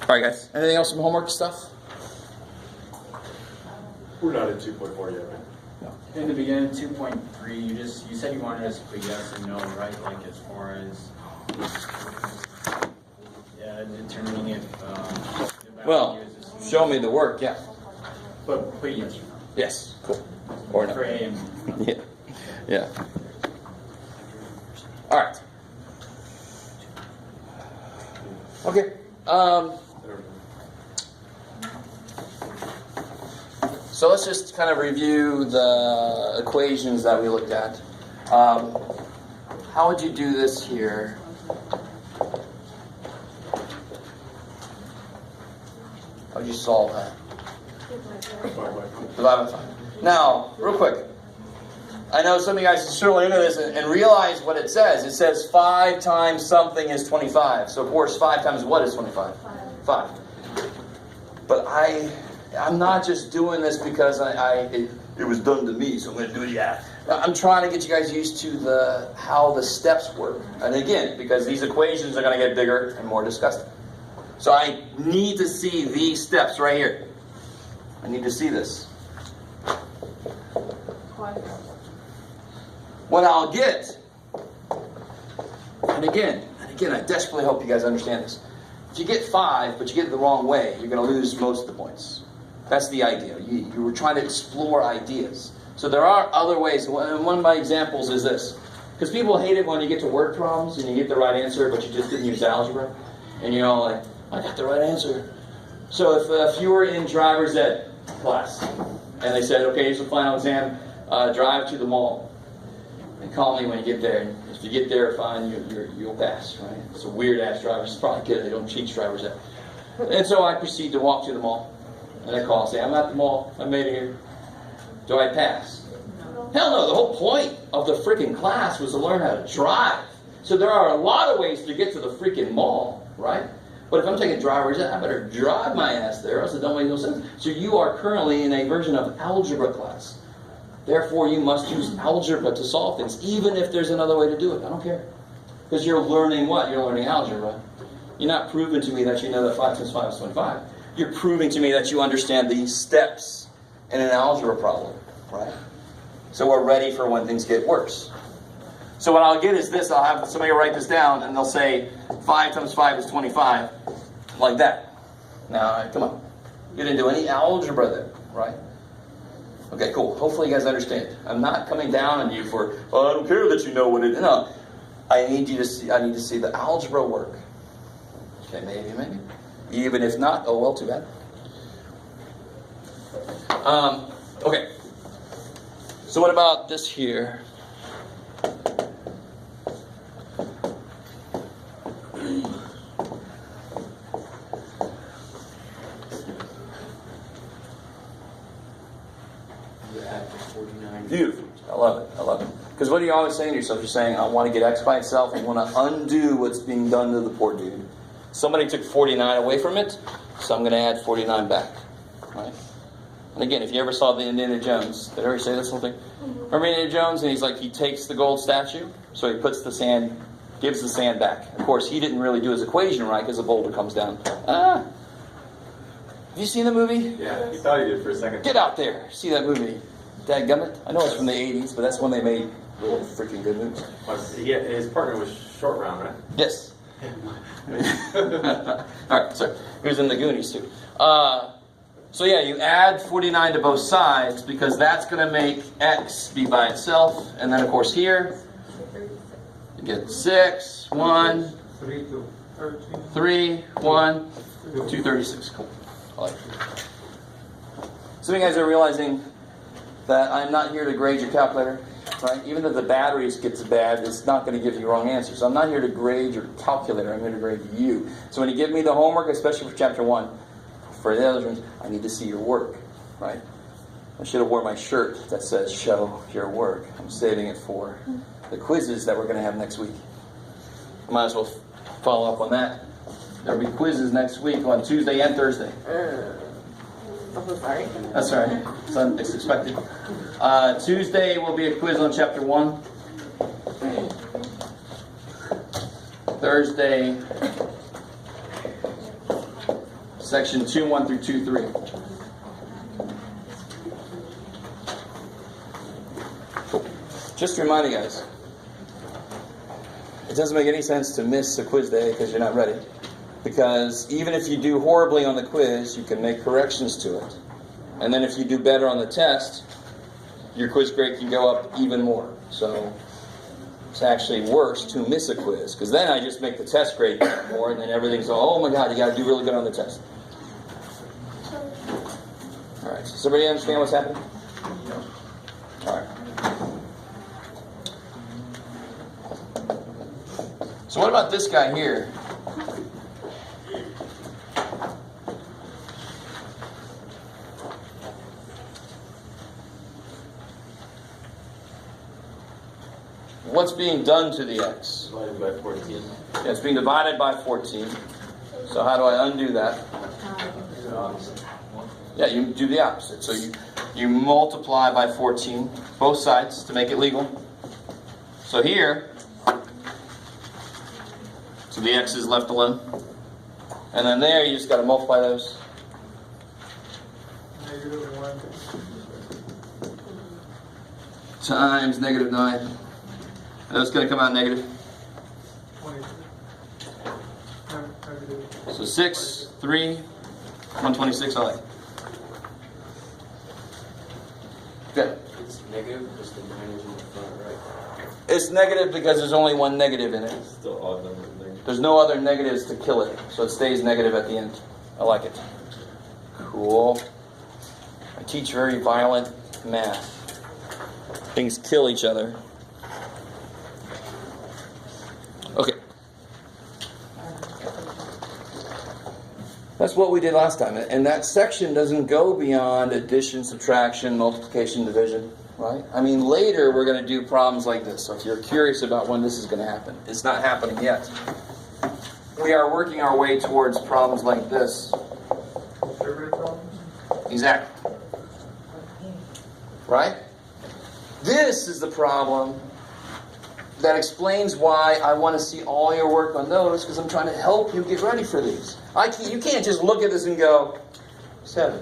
All right, guys. Anything else from homework stuff? We're not at 2.4 yet, right? No. In the beginning, 2.3, you said you wanted us to put yes and no, right? Like as far as determining if the Well, value is show me the work. Yeah. But put yes or no. Yes. Cool. Or For no. A and B. Yeah. Yeah. All right. Okay. So let's just kind of review the equations that we looked at. How would you do this here? How would you solve that? Divide by 5. Now, real quick. I know some of you guys are certainly into this and realize what it says. It says 5 times something is 25. So, of course, 5 times what is 25? 5. But I'm not just doing this because it was done to me, so I'm going to do it. Yeah. I'm trying to get you guys used to how the steps work. And again, because these equations are going to get bigger and more disgusting. So I need to see these steps right here. I need to see this. What I'll get, and again, I desperately hope you guys understand this. If you get 5, but you get it the wrong way, you're going to lose most of the points. That's the idea. You were trying to explore ideas. So there are other ways. One of my examples is this. Because people hate it when you get to word problems and you get the right answer, but you just didn't use algebra. And you're all like, I got the right answer. So if you were in driver's ed class, and they said, okay, here's the final exam, drive to the mall. And call me when you get there. If you get there, fine, you'll pass, right? It's a weird-ass driver. It's probably good. They don't teach drivers that. And so I proceed to walk to the mall. And I call and say, I'm at the mall. I made it here. Do I pass? No. Hell no. The whole point of the freaking class was to learn how to drive. So there are a lot of ways to get to the freaking mall, right? But if I'm taking driver's ed, I better drive my ass there, else it don't make no sense. So you are currently in a version of algebra class. Therefore, you must use algebra to solve things, even if there's another way to do it. I don't care. Because you're learning what? You're learning algebra. You're not proving to me that you know that 5 times 5 is 25. You're proving to me that you understand the steps in an algebra problem, right? So we're ready for when things get worse. So what I'll get is this. I'll have somebody write this down, and they'll say 5 times 5 is 25, like that. Now, come on. You didn't do any algebra there, right? Okay, cool. Hopefully you guys understand. I'm not coming down on you for, well, I don't care that you know what it is. No. I need to see the algebra work. Okay, maybe. Even if not, oh well, too bad. Okay. So what about this here? Beautiful. I love it. Because what are you always saying to yourself? You're saying, I want to get X by itself. I want to undo what's being done to the poor dude. Somebody took 49 away from it, so I'm going to add 49 back. Right? And again, if you ever saw the Indiana Jones, did I ever say this little thing? Remember Indiana Jones? And he's like, he takes the gold statue, so he puts the sand, gives the sand back. Of course, he didn't really do his equation right because the boulder comes down. Have you seen the movie? Yeah, he thought he did for a second. Get out there. See that movie. Dadgummit. I know it's from the 80s, but that's when they made really freaking good movies. Yeah, his partner was Short Round, right? Yes. Alright, so he was in the Goonies too. So yeah, you add 49 to both sides because that's going to make X be by itself. And then of course here, you get 6, 1, 3, 1, 236. Cool. I like it. Some of you guys are realizing that I'm not here to grade your calculator, right? Even if the batteries gets bad, it's not going to give you wrong answers. I'm not here to grade your calculator. I'm here to grade you. So when you give me the homework, especially for chapter 1, for the other ones, I need to see your work, right? I should have worn my shirt that says show your work. I'm saving it for the quizzes that we're going to have next week. I might as well follow up on that. There'll be quizzes next week on Tuesday and Thursday. I'm so sorry. That's all right. It's expected. Tuesday will be a quiz on chapter 1. Thursday section 2.1 through 2.3. Just to remind you guys, it doesn't make any sense to miss a quiz day because you're not ready. Because even if you do horribly on the quiz, you can make corrections to it. And then if you do better on the test, your quiz grade can go up even more. So it's actually worse to miss a quiz, because then I just make the test grade more, and then everything's, oh my God, you got to do really good on the test. All right, does everybody understand what's happening? All right. So what about this guy here? What's being done to the x? Divided by 14. Yeah, it's being divided by 14. So how do I undo that? Yeah, you do the opposite. So you multiply by 14, both sides, to make it legal. So here, so the x is left alone. And then there, you just got to multiply those. -1. Times -9. And that's going to come out negative. 23. So 6, 3, 126, I like it. Good. It's negative, just the minus in the front, right? It's negative because there's only one negative in it. Still odd number there. There's no other negatives to kill it, so it stays negative at the end. I like it. Cool. I teach very violent math. Things kill each other. Okay. That's what we did last time. And that section doesn't go beyond addition, subtraction, multiplication, division, right? I mean, later we're going to do problems like this. So if you're curious about when this is going to happen, it's not happening yet. We are working our way towards problems like this. Survey problems? Exactly. Right? This is the problem that explains why I want to see all your work on those, because I'm trying to help you get ready for these. You can't just look at this and go, 7.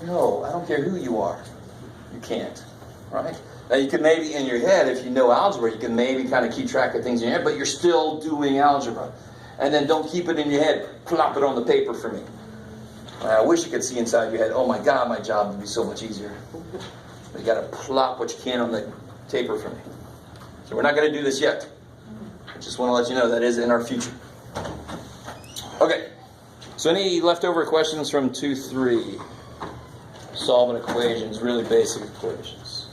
No, I don't care who you are. You can't. Right? Now you can maybe in your head, if you know algebra, you can maybe kind of keep track of things in your head, but you're still doing algebra. And then don't keep it in your head. Plop it on the paper for me. I wish you could see inside your head, oh my God, my job would be so much easier. But you got to plop what you can on the paper for me. So we're not going to do this yet. I just want to let you know that is in our future. Okay. So any leftover questions from 2-3? Solving equations, really basic equations.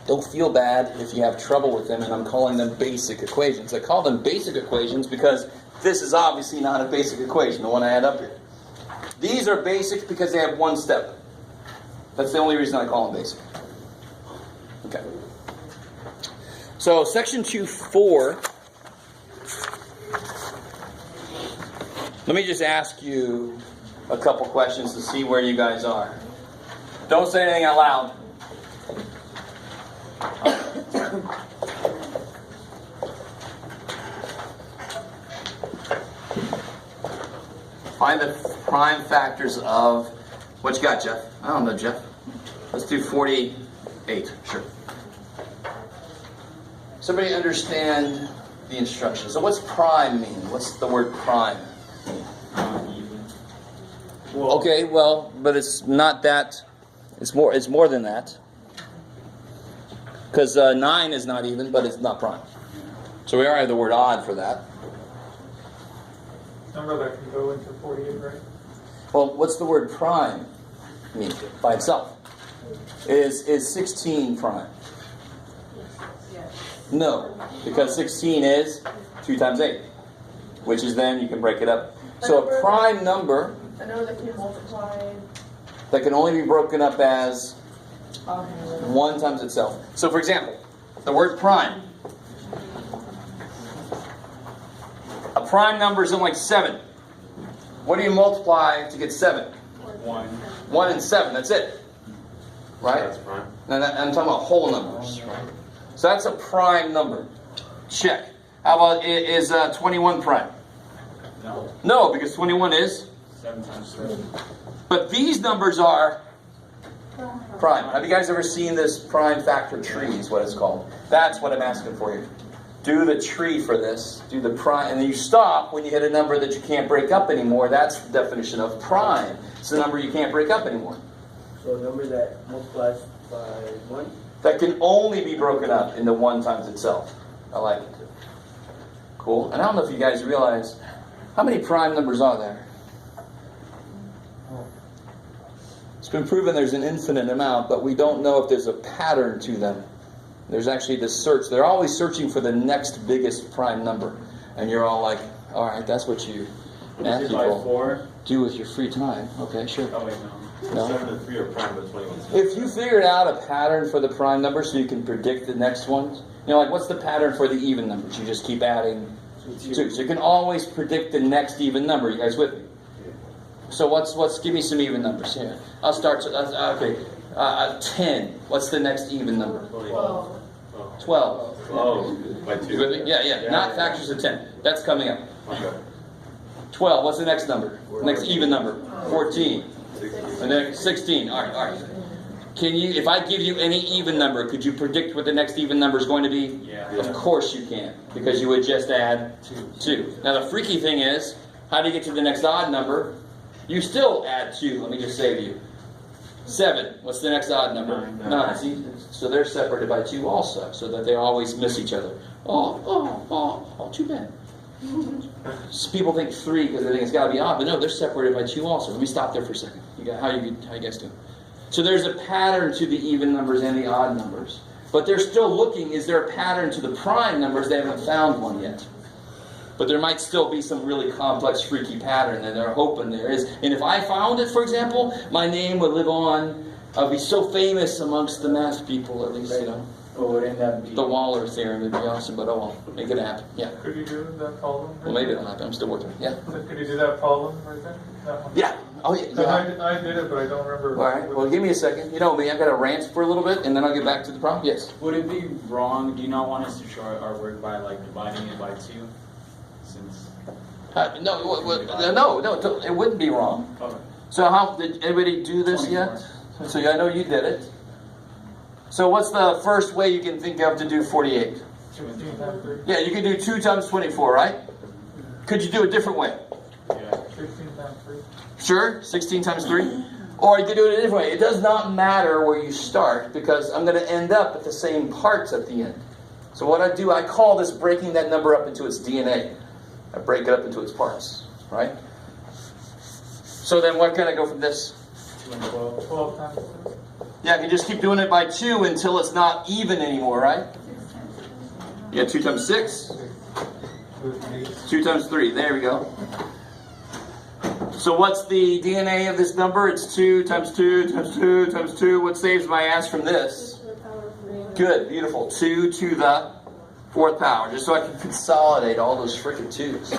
Don't feel bad if you have trouble with them, and I'm calling them basic equations. I call them basic equations because this is obviously not a basic equation, the one I had up here. These are basic because they have one step. That's the only reason I call them basic. Okay. So section 2.4. Let me just ask you a couple questions to see where you guys are. Don't say anything out loud. Find the prime factors of, what you got, Jeff? I don't know, Jeff. Let's do 48. Sure. Somebody understand the instructions. So what's prime mean? What's the word prime? Okay, well, but it's not that. It's more than that. Because 9 is not even, but it's not prime. So we already have the word odd for that. Number that can go into 48, right? Well, what's the word prime mean by itself? Is 16 prime? No, because 16 is 2 times 8, which is then you can break it up. So a prime number I know that can be multiplied. that can only be broken up as 1 times itself. So for example, the word prime. A prime number is something like 7. What do you multiply to get 7? 1. 1 and 7, that's it. Right? That's prime. And I'm talking about whole numbers. Right? So that's a prime number. Check. How about is 21 prime? No, No, because 21 is. 7 times 3. But these numbers are prime. Have you guys ever seen this prime factor tree is what it's called? That's what I'm asking for you. Do the tree for this. Do the prime. And then you stop when you hit a number that you can't break up anymore. That's the definition of prime. It's the number you can't break up anymore. So a number that multiplies by 1? That can only be broken up into 1 times itself. I like it. Cool. And I don't know if you guys realize, how many prime numbers are there? It's been proven there's an infinite amount, but we don't know if there's a pattern to them. There's actually this search. They're always searching for the next biggest prime number. And you're all like, all right, that's what you math Is it by people 4? do with your free time. Okay, sure. Oh, wait, no. No? 7 and 3 are prime, but 21 is If you figured out a pattern for the prime number so you can predict the next ones, you know, like what's the pattern for the even numbers? You just keep adding 2. So you can always predict the next even number. You guys with me? So give me some even numbers here. I'll start, okay, 10. What's the next even number? 12. 12. Oh, by You with 2. me? Yeah. Not factors of 10. That's coming up. Okay. 12. What's the next number? Next even number? 14. 16. And then 16. All right. Can you, if I give you any even number, could you predict what the next even number is going to be? Yeah. Of course you can, because you would just add 2. Now the freaky thing is, how do you get to the next odd number? You still add 2. Let me just say to you. 7. What's the next odd number? 9. See? So they're separated by 2 also, so that they always miss each other. Oh, too bad. So people think 3 because they think it's got to be odd, but no, they're separated by 2 also. Let me stop there for a second. How you guys doing? So there's a pattern to the even numbers and the odd numbers. But they're still looking, is there a pattern to the prime numbers? They haven't found one yet. But there might still be some really complex, freaky pattern, and they're hoping there is. And if I found it, for example, my name would live on. I'd be so famous amongst the math people, at least, you know. But wouldn't that be... The Waller theorem would be awesome, but oh well, make it happen. Yeah. Could you do that problem? Well, maybe it'll happen. I'm still working. Yeah. Could you do that problem right there? That one? Yeah. Oh, yeah. 'Cause I did it, but I don't remember. All right. Well, give me a second. You know me. I've got to rant for a little bit, and then I'll get back to the problem. Yes. Would it be wrong? Do you not want us to show our work by like dividing it by 2? Since... No. It wouldn't be wrong. Okay. So, how did anybody do this 24. yet? So, I know you did it. So, what's the first way you can think of to do 48? 16 times 3. Yeah, you can do 2 times 24, right? Could you do a different way? Yeah. 16 times 3. Sure, 16 times 3. Or you could do it a different way. It does not matter where you start, because I'm going to end up at the same parts at the end. So what I do, I call this breaking that number up into its DNA. I break it up into its parts, right? So then what can I go from this? 2 and 12. 12 times 3. Yeah, you just keep doing it by 2 until it's not even anymore, right? Yeah, 2 times 6. 2 times 3. There we go. So what's the DNA of this number? It's 2 times 2 times 2 times 2. What saves my ass from this? Good, beautiful. 2 to the 4th power. Just so I can consolidate all those freaking 2's.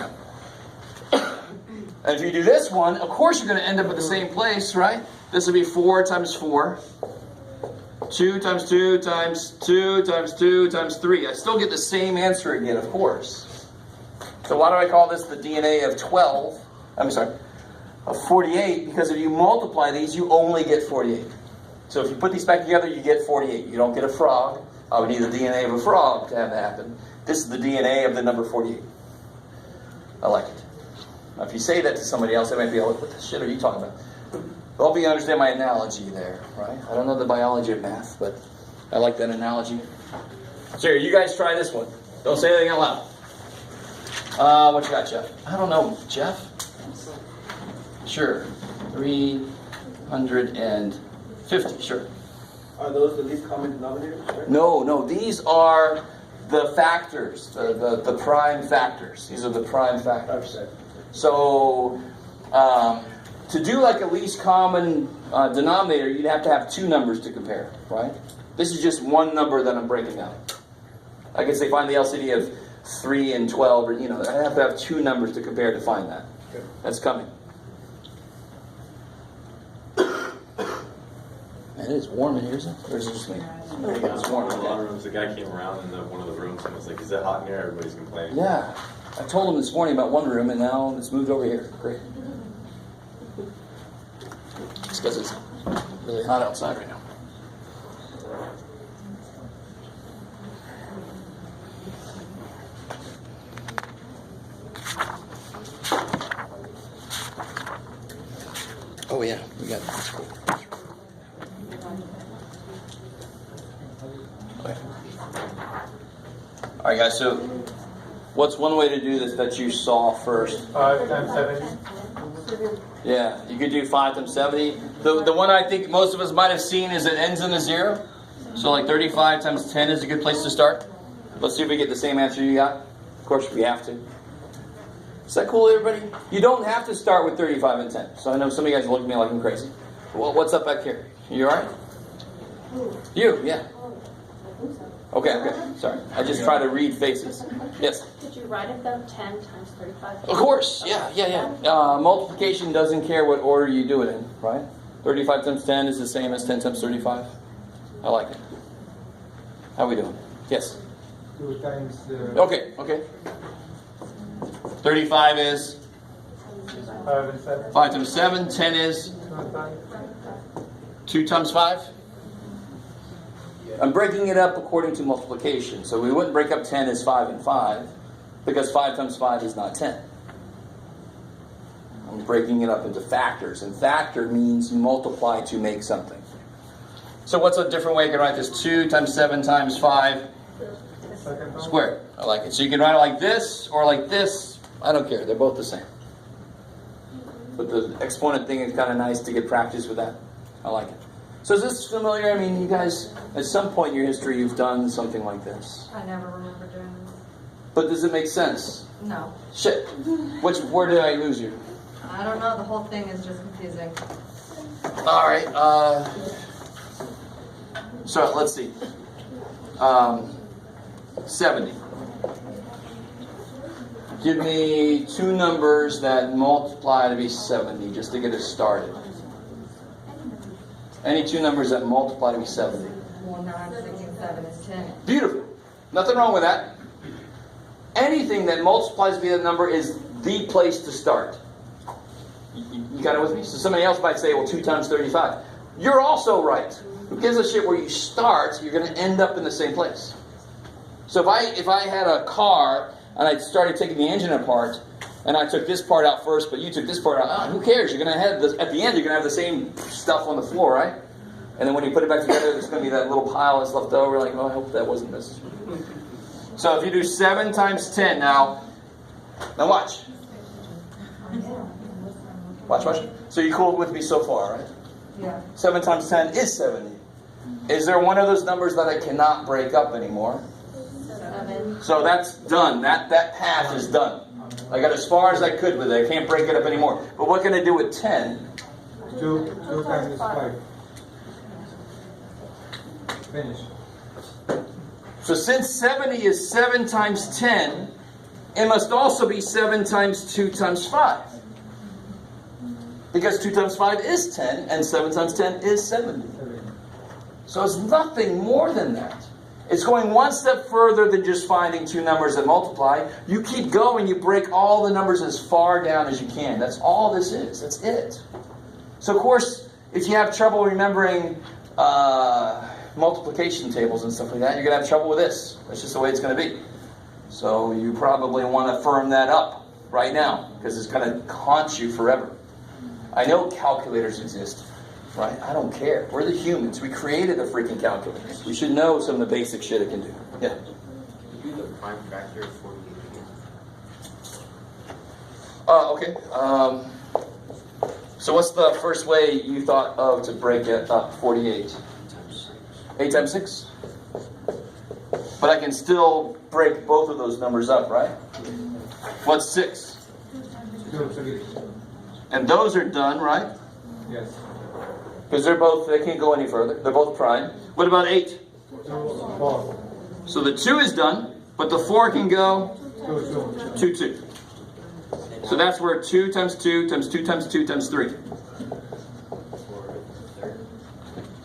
And if you do this one, of course you're going to end up at the same place, right? This would be 4 times 4. 2 times 2 times 2 times 2 times 3. I still get the same answer again, of course. So why do I call this the DNA of 12? I'm sorry, of 48, because if you multiply these, you only get 48. So if you put these back together, you get 48. You don't get a frog. I would need the DNA of a frog to have that happen. This is the DNA of the number 48. I like it. Now, if you say that to somebody else, they might be like, what the shit are you talking about? Hope you understand my analogy there, right? I don't know the biology of math, but I like that analogy. So here, you guys try this one. Don't say anything out loud. What you got, Jeff? I don't know, Jeff. Sure. 350, sure. Are those the least common denominators, right? No, these are the factors, the prime factors. These are the prime factors. So, to do like a least common denominator, you'd have to have 2 numbers to compare, right? This is just one number that I'm breaking down. I could say find the LCD of 3 and 12, or, I have to have 2 numbers to compare to find that. Okay. That's coming. Man, it is warm in here, isn't it? Or is it just me? It's warm. One of the rooms, the guy came around in one of the rooms and was like, is it hot in here? Everybody's complaining. Yeah. I told them this morning about one room, and now it's moved over here. Great. It's because it's really hot outside right now. Oh yeah, we got that's cool. Okay. All right, guys. So, what's one way to do this that you saw first? 5 times 70. Yeah, you could do 5 times 70. The one I think most of us might have seen is it ends in a 0. So like 35 times 10 is a good place to start. Let's see if we get the same answer you got. Of course, we have to. Is that cool, everybody? You don't have to start with 35 and 10. So I know some of you guys look at me like I'm crazy. Well, what's up back here? You all right? You, yeah. Okay. Sorry. I just try to read faces. Yes? Did you write it though? 10 times 35? Of course. Yeah. Multiplication doesn't care what order you do it in, right? 35 times 10 is the same as 10 times 35. I like it. How we doing? Yes? 2 times... Okay. 35 is 5 and 7. 5 times 7. 10 is 2 times. 2 times 5. I'm breaking it up according to multiplication. So we wouldn't break up 10 as 5 and 5 because 5 times 5 is not 10. I'm breaking it up into factors. And factor means multiply to make something. So what's a different way I can write this? 2 times 7 times 5 squared. I like it. So you can write it like this or like this. I don't care. They're both the same. But the exponent thing is kind of nice to get practice with that. I like it. So is this familiar? I mean, you guys, at some point in your history, you've done something like this. I never remember doing this. But does it make sense? No. Shit. Where did I lose you? I don't know. The whole thing is just confusing. All right. So let's see. 70. Give me 2 numbers that multiply to be 70, just to get us started. Any 2 numbers that multiply to be 70. Well, 9, 6, and 7 is 10. Beautiful. Nothing wrong with that. Anything that multiplies to be a number is the place to start. You got it with me? So somebody else might say, well, 2 times 35. You're also right. Who gives a shit where you start? You're going to end up in the same place. So if I had a car and I started taking the engine apart, and I took this part out first, but you took this part out, who cares? You're going to have at the end, you're going to have the same stuff on the floor, right? And then when you put it back together, there's going to be that little pile that's left over. Like, oh, I hope that wasn't this. So if you do 7 times 10 now watch. Watch. So you cool with me so far, right? Yeah. 7 times 10 is 70. Is there one of those numbers that I cannot break up anymore? 7. So that's done. That path is done. I got as far as I could with it. I can't break it up anymore. But what can I do with 10? 2 times 5. Finish. So since 70 is 7 times 10, it must also be 7 times 2 times 5. Because 2 times 5 is 10, and 7 times 10 is 70. So it's nothing more than that. It's going one step further than just finding 2 numbers that multiply. You keep going, you break all the numbers as far down as you can. That's all this is. That's it. So of course, if you have trouble remembering multiplication tables and stuff like that, you're going to have trouble with this. That's just the way it's going to be. So you probably want to firm that up right now, because it's going to haunt you forever. I know calculators exist. Right? I don't care. We're the humans. We created the freaking calculators. We should know some of the basic shit it can do. Yeah. You do the prime factor of 48. Okay. So what's the first way you thought of to break it up? 48. 8 times 6? But I can still break both of those numbers up, right? What's 6? 2, 3. And those are done, right? Yes. Because they can't go any further. They're both prime. What about 8? 4. So the 2 is done, but the 4 can go 2. 2. So that's where 2 times 2 times 2 times 2 times 3.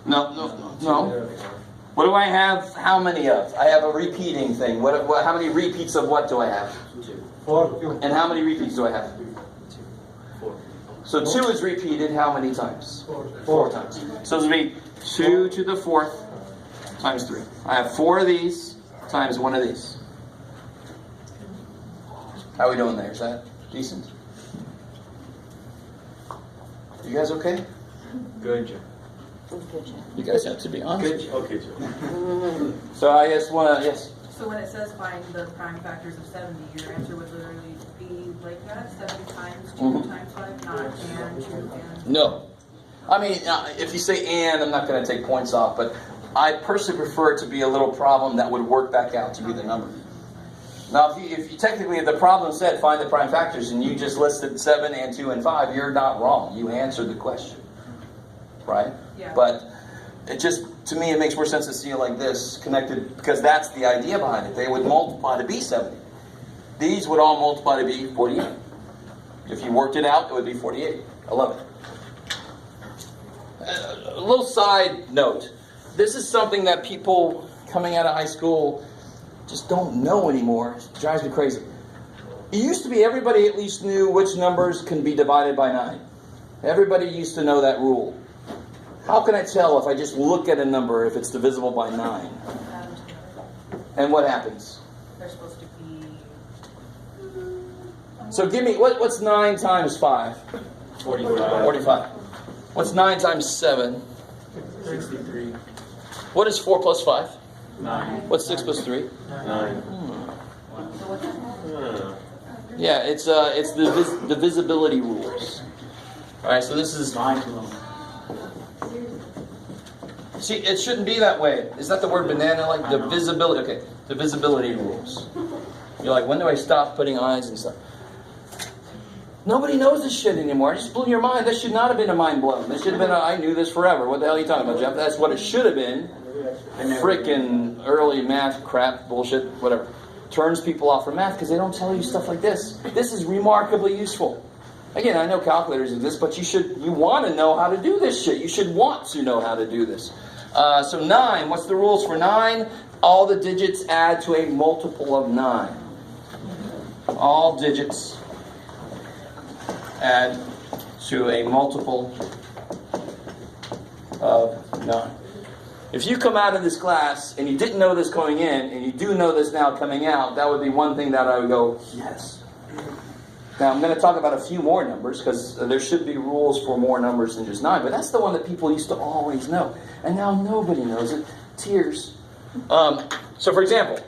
No. What do I have? How many of? I have a repeating thing. How many repeats of what do I have? 4, 2. And how many repeats do I have? 2. So 2 is repeated how many times? 4 times. So this would be 2 to the 4th times 3. I have 4 of these times 1 of these. How are we doing there? Is that decent? You guys okay? Good, Joe. You guys have to be honest. Okay, Joe. So I just want to, yes. So when it says find the prime factors of 70, your answer would literally be like that, 70 times 2 Mhm. times 5, not and 2 and... No. I mean, if you say and, I'm not going to take points off, but I personally prefer it to be a little problem that would work back out to be the number. Now, if you technically, if the problem said find the prime factors and you just listed 7 and 2 and 5, you're not wrong. You answered the question. Right? Yeah. But it just, to me, it makes more sense to see it like this, connected, because that's the idea behind it. They would multiply to be 70. These would all multiply to be 48. If you worked it out, it would be 48. I love it. A little side note. This is something that people coming out of high school just don't know anymore. It drives me crazy. It used to be everybody at least knew which numbers can be divided by 9. Everybody used to know that rule. How can I tell if I just look at a number if it's divisible by 9? And what happens? They're supposed to be... So give me, what's 9 times 5? 45. 45. What's 9 times 7? 63. What is 4 plus 5? 9. What's 6 plus 3? 9. Yeah, it's the divisibility rules. All right, so this is... Mind blown. See, it shouldn't be that way. Is that the word banana? Like divisibility? Okay, divisibility rules. You're like, when do I stop putting eyes and stuff? Nobody knows this shit anymore. It just blew your mind. That should not have been a mind blown. This should have been I knew this forever. What the hell are you talking about, Jeff? That's what it should have been. Frickin' early math crap, bullshit, whatever. Turns people off from math because they don't tell you stuff like this. This is remarkably useful. Again, I know calculators exist, but you want to know how to do this shit. You should want to know how to do this. So 9, what's the rules for 9? All the digits add to a multiple of 9. All digits add to a multiple of 9. If you come out of this class and you didn't know this going in, and you do know this now coming out, that would be one thing that I would go, yes. Now, I'm going to talk about a few more numbers, because there should be rules for more numbers than just 9, but that's the one that people used to always know. And now nobody knows it. Tears. So, for example,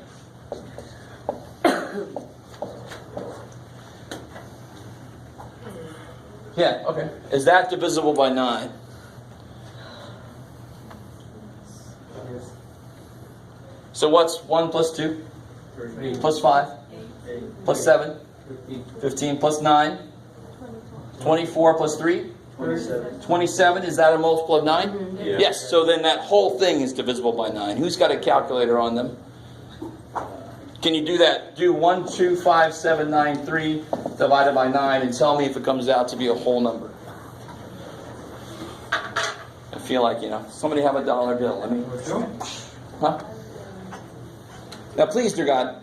yeah, okay. Is that divisible by 9? So what's 1 plus 2? 3. Plus 5? 8. Plus 7? 15. 15 plus 9? 24 plus 3? 27. Is that a multiple of 9? Yeah. Yes, so then that whole thing is divisible by 9. Who's got a calculator on them? Can you do that? Do 1, 2, 5, 7, 9, 3 divided by 9 and tell me if it comes out to be a whole number. I feel like, somebody have a dollar bill. Let me... Huh? Now please, dear God,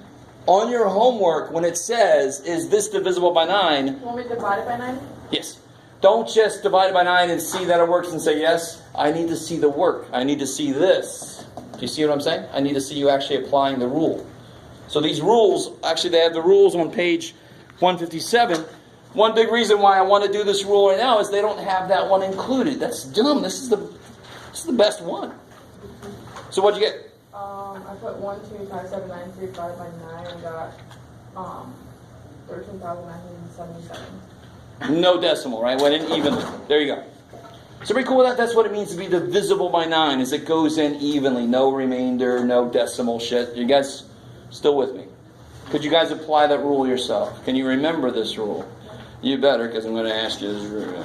on your homework, when it says, is this divisible by 9? You want me to divide it by 9? Yes. Don't just divide it by 9 and see that it works and say yes. I need to see the work. I need to see this. Do you see what I'm saying? I need to see you actually applying the rule. So these rules, actually they have the rules on page 157. One big reason why I want to do this rule right now is they don't have that one included. That's dumb. This is the best one. So what'd you get? I put 1, 2, 5, 7, 9, 3, 5 by 9 and got 13,977. No decimal, right? Went in evenly. There you go. So pretty cool with that. That's what it means to be divisible by 9, is it goes in evenly. No remainder, no decimal shit. You guys still with me? Could you guys apply that rule yourself? Can you remember this rule? You better, because I'm going to ask you this rule.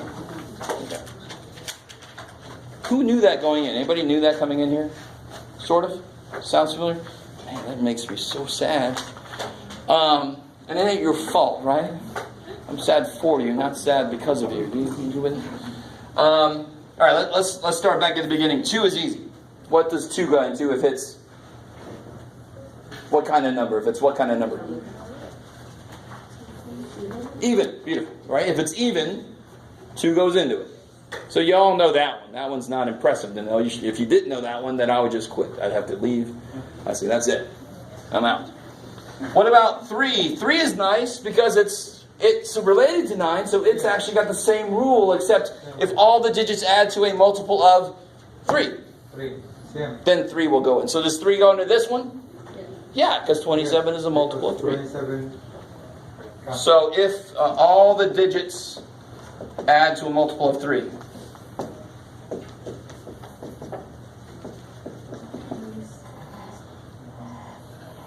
Okay. Who knew that going in? Anybody knew that coming in here? Sort of? Sounds familiar? Man, that makes me so sad. And it ain't your fault, right? I'm sad for you, not sad because of you. You with me? All right, let's start back at the beginning. 2 is easy. what does 2 go into if it's what kind of number? If it's what kind of number? Even. Beautiful. Right? If it's even, 2 goes into it. So you all know that one. That one's not impressive to know. If you didn't know that one, then I would just quit. I'd have to leave. I say, that's it. I'm out. What about 3? 3 is nice because it's related to 9, so it's actually got the same rule, except if all the digits add to a multiple of 3, 3. Same. then 3 will go in. So does 3 go into this one? Yeah, because 27 is a multiple of 3. 27. So if all the digits add to a multiple of 3.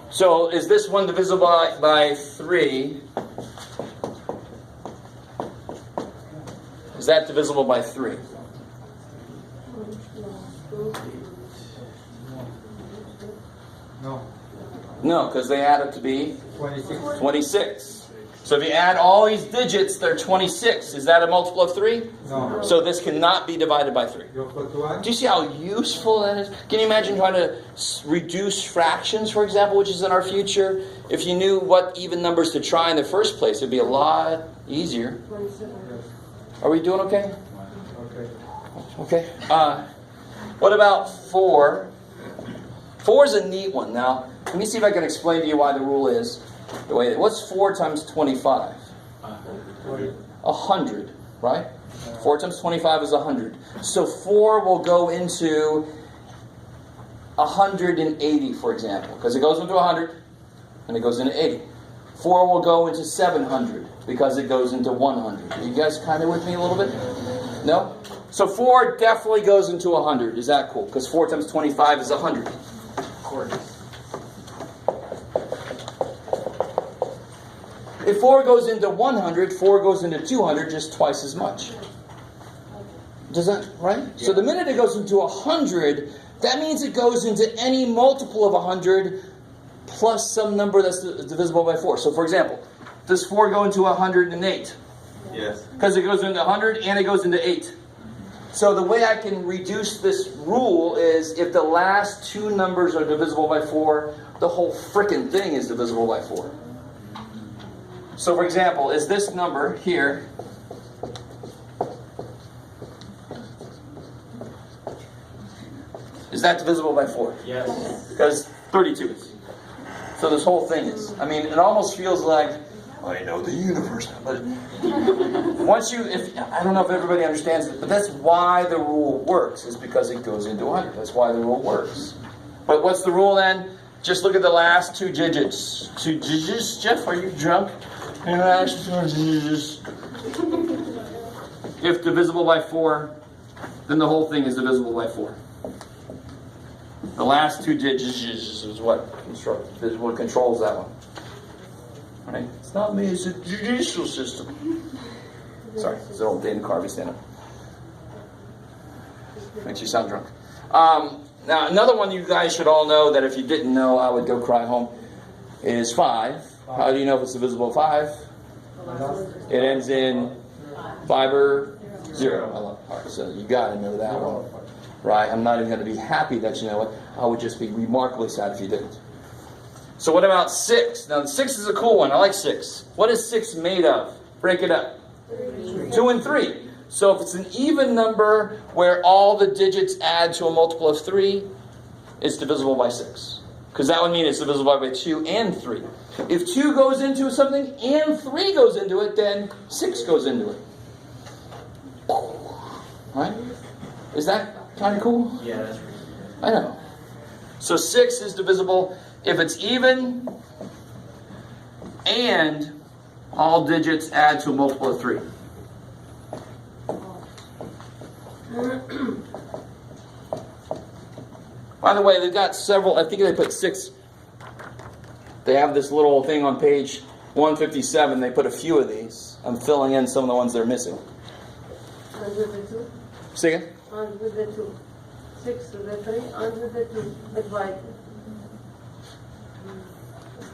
So is this one divisible by 3? Is that divisible by 3? No. No, because they add up to be 26. 26. So if you add all these digits, they're 26. Is that a multiple of 3? No. So this cannot be divided by 3. You put 1. Do you see how useful that is? Can you imagine trying to reduce fractions, for example, which is in our future? If you knew what even numbers to try in the first place, it'd be a lot easier. Are we doing okay? Okay. Okay. What about 4? 4 is a neat one. Now, let me see if I can explain to you why the rule is the way. What's 4 times 25? 100, right? 4 times 25 is 100. So 4 will go into 180, for example, because it goes into 100 and it goes into 80. 4 will go into 700 because it goes into 100. Are you guys kind of with me a little bit? No? So 4 definitely goes into 100. Is that cool? Because 4 times 25 is 100. Of course. If 4 goes into 100, 4 goes into 200, just twice as much. Does that, right? Yeah. So the minute it goes into 100, that means it goes into any multiple of 100 plus some number that's divisible by 4. So for example, does 4 go into 108? Yes. Because it goes into 100 and it goes into 8. So the way I can reduce this rule is if the last 2 numbers are divisible by 4, the whole frickin' thing is divisible by 4. So for example, is this number here is that divisible by 4? Yes. Because 32 is. So this whole thing is. I mean, it almost feels like I know the universe. But once I don't know if everybody understands it, but that's why the rule works, is because it goes into 100. That's why the rule works. But what's the rule then? Just look at the last 2 digits. 2 digits? Jeff, are you drunk? If divisible by 4, then the whole thing is divisible by 4. The last 2 digits is what controls that one. Right? It's not me, it's a judicial system. Sorry, it's an old Dana Carvey stand up. Makes you sound drunk. Now, another one you guys should all know that if you didn't know, I would go cry home, is 5. How do you know if it's divisible by 5? It ends in 5 or 0. All right, so you got to know that one. Right? I'm not even going to be happy that you know it. I would just be remarkably sad if you didn't. So what about 6? Now, 6 is a cool one. I like 6. What is 6 made of? Break it up. 2 and 3. So if it's an even number where all the digits add to a multiple of 3, it's divisible by 6. Because that would mean it's divisible by 2 and 3. If 2 goes into something and 3 goes into it, then 6 goes into it. Right? Is that kind of cool? Yeah, that's pretty cool. I know. So 6 is divisible if it's even and all digits add to a multiple of 3. By the way, they've got several, I think they put 6. They have this little thing on page 157. They put a few of these. I'm filling in some of the ones they're missing. And with the 2? Say again? And with the 2. 6 with the 3, and with the 2. Divide.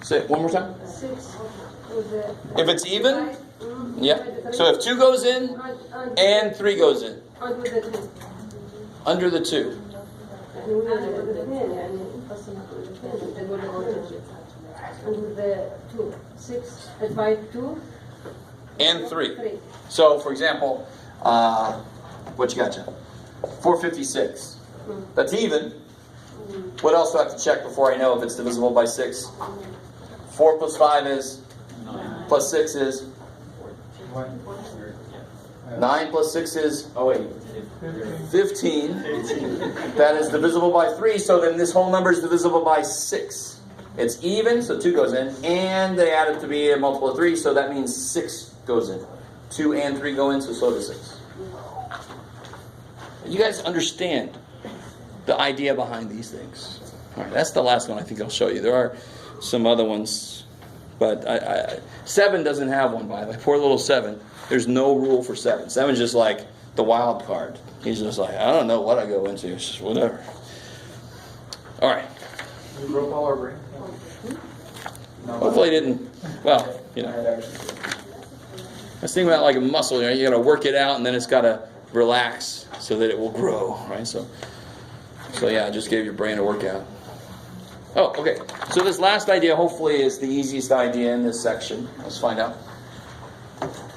Say it one more time. 6 with the... If it's even, yeah. So if 2 goes in and 3 goes in. And with the 2. Under the 2. احنا قلنا الاثنين يعني قسمنا الاثنين under the 2 6 divide 2 And 3. 3 So, for example, what you got, Jen? 456. That's even. What else do I have to check before I know if it's divisible by 6? 4 plus 5 is, plus 6 is, 9 plus 6 is, Oh, wait. 15. That is divisible by 3, so then this whole number is divisible by 6. It's even, so 2 goes in, and they add it to be a multiple of 3, so that means 6 goes in. 2 and 3 go in, so does 6. You guys understand the idea behind these things. All right, that's the last one I think I'll show you. There are some other ones, but 7 doesn't have one, by the way. Poor little 7. There's no rule for 7. 7's just like the wild card. He's just like, I don't know what I go into. It's just whatever. All right. We broke all our brain. Hopefully it didn't, well, you know. I was thinking about like a muscle, you know, you got to work it out and then it's got to relax so that it will grow, right? So yeah, I just gave your brain a workout. Oh, okay. So this last idea hopefully is the easiest idea in this section. Let's find out.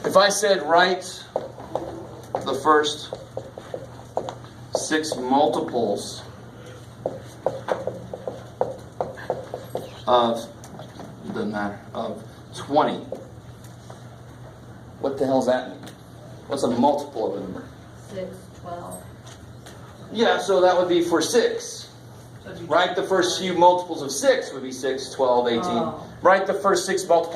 If I said write the first 6 multiples of, doesn't matter, of 20. What the hell's that mean? What's a multiple of a number? 6, 12. Yeah, so that would be for 6. Right? The first few multiples of 6 would be 6, 12, 18. Oh. Right? The first 6 multiples